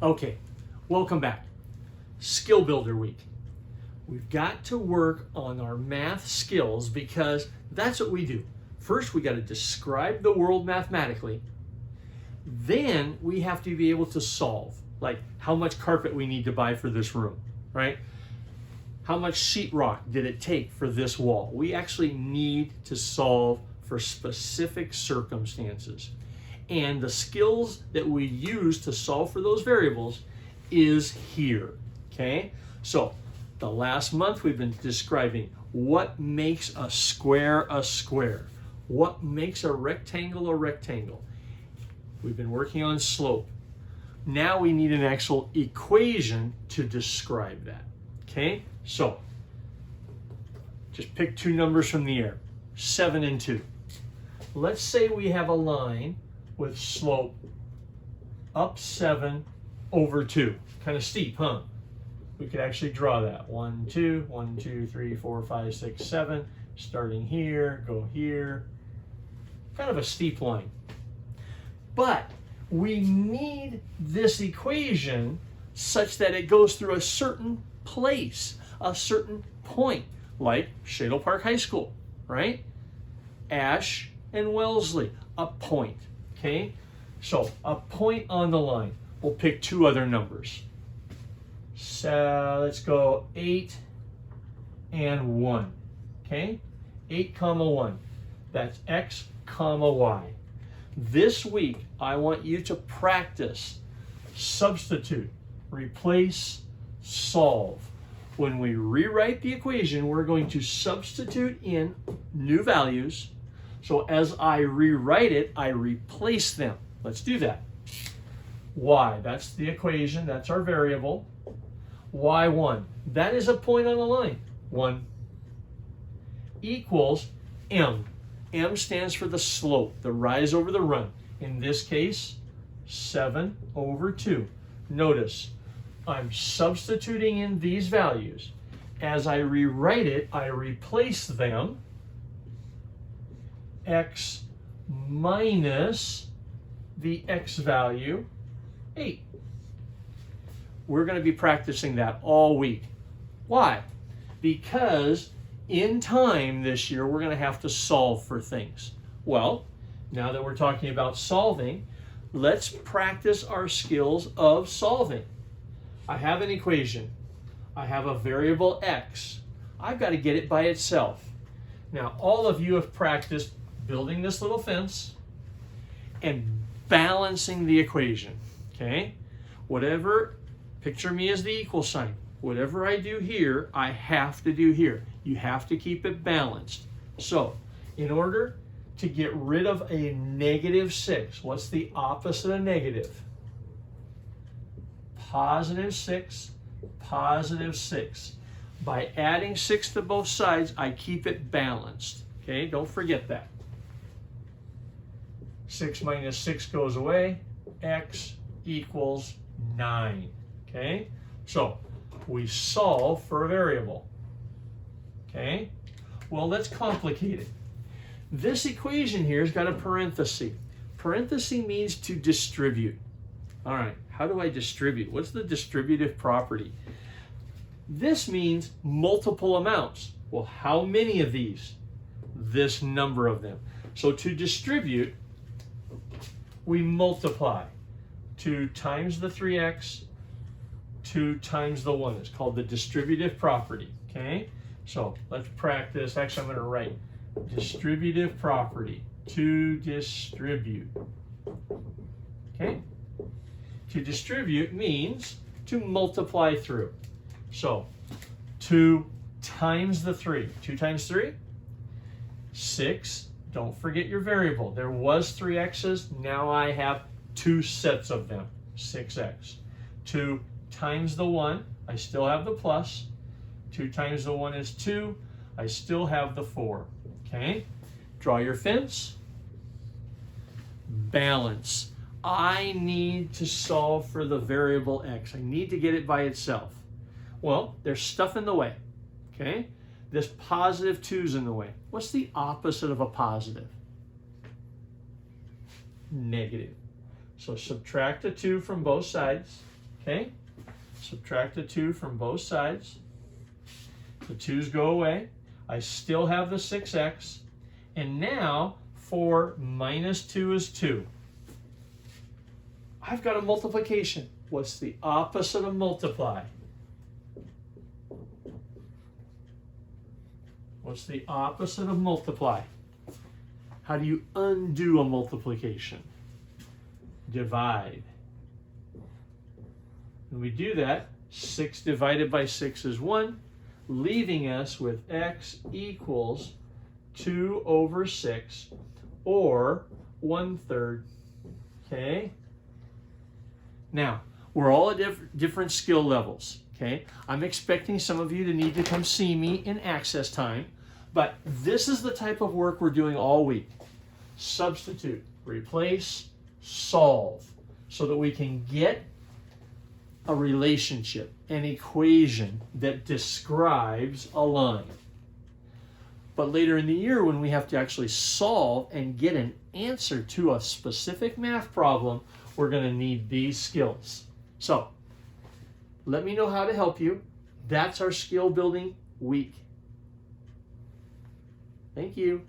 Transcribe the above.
Okay, welcome back. Skill Builder Week. We've got to work on our math skills because that's what we do. First, we got to describe the world mathematically. Then we have to be able to solve, like how much carpet we need to buy for this room, right? How much sheetrock did it take for this wall? We actually need to solve for specific circumstances. And the skills that we use to solve for those variables is here, okay? So the last month we've been describing what makes a square a square. What makes a rectangle a rectangle. We've been working on slope. Now we need an actual equation to describe that, okay? So just pick two numbers from the air, 7 and 2. Let's say we have a line with slope up 7 over 2. Kind of steep, huh? We could actually draw that. 1, 2, 1, 2, 3, 4, 5, 6, 7. Starting here, go here. Kind of a steep line. But we need this equation such that it goes through a certain place, a certain point, like Shadle Park High School, right? Ash and Wellesley, a point. Okay, so a point on the line. We'll pick two other numbers. So let's go 8 and 1. Okay, 8 comma 1. That's x comma y. This week, I want you to practice substitute, replace, solve. When we rewrite the equation, we're going to substitute in new values. So as I rewrite it, I replace them. Let's do that. Y, that's the equation, that's our variable. Y1, that is a point on the line. 1 equals M. M stands for the slope, the rise over the run. In this case, 7 over 2. Notice, I'm substituting in these values. As I rewrite it, I replace them. X minus the x value, 8. We're going to be practicing that all week. Why? Because in time this year, we're going to have to solve for things. Well, now that we're talking about solving, let's practice our skills of solving. I have an equation. I have a variable x. I've got to get it by itself. Now, all of you have practiced building this little fence and balancing the equation, okay? Whatever, picture me as the equal sign. Whatever I do here, I have to do here. You have to keep it balanced. So, in order to get rid of a -6, what's the opposite of negative? +6, +6. By adding 6 to both sides, I keep it balanced, okay? Don't forget that. 6 minus 6 goes away. X equals 9. Okay? So we solve for a variable. Okay? Well, let's complicate it. This equation here has got a parenthesis. Parenthesis means to distribute. All right, how do I distribute? What's the distributive property? This means multiple amounts. Well, how many of these? This number of them. So to distribute, we multiply. 2 times the 3x, 2 times the 1. It's called the distributive property, okay? So let's practice. Actually, I'm going to write distributive property, to distribute, okay? To distribute means to multiply through. So 2 times the 3. 2 times 3? 6. Don't forget your variable. There was 3 x's. Now I have 2 sets of them. 6x. 2 times the 1. I still have the plus. 2 times the 1 is 2. I still have the 4. Okay? Draw your fence. Balance. I need to solve for the variable x. I need to get it by itself. Well, there's stuff in the way. Okay? This +2 is in the way. What's the opposite of a positive? Negative. So subtract a 2 from both sides. Okay, subtract the 2 from both sides. The 2's go away. I still have the 6x. And now 4 minus 2 is 2. I've got a multiplication. What's the opposite of multiply? What's the opposite of multiply? How do you undo a multiplication? Divide. When we do that, 6 divided by 6 is 1, leaving us with x equals 2 over 6, or 1/3. Okay? Now, we're all at different skill levels. Okay? I'm expecting some of you to need to come see me in access time, but this is the type of work we're doing all week. Substitute, replace, solve, so that we can get a relationship, an equation that describes a line. But later in the year, when we have to actually solve and get an answer to a specific math problem, we're going to need these skills. So, let me know how to help you. That's our skill building week. Thank you.